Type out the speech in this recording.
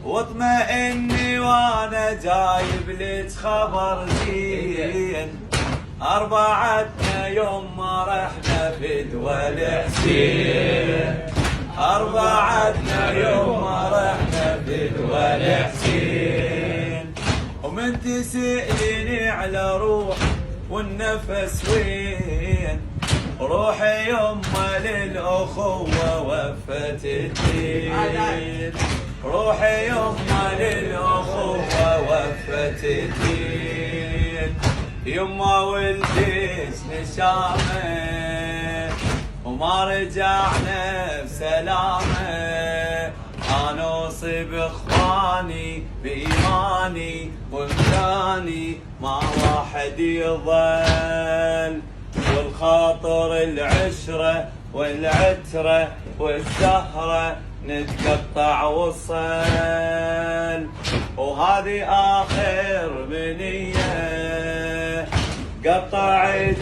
واطمئني وانا جايب لك خبر زين. أربعتنا يوم ما رحنا فدوى الحسين، أربعتنا يوم ما رحنا فدوى الحسين. ومن تسأليني على روح والنفس وين، روحي يما للأخوة وفت الدين، روحي يما للأخوة وفت الدين. يما ولدت نشامة وما رجعنا بسلامة، أنا أوصي بإخواني بإيماني وامتاني ما واحد يظل، والخاطر العشرة والعترة والزهرة نتقطع وصل. وهذه آخر منية قطعت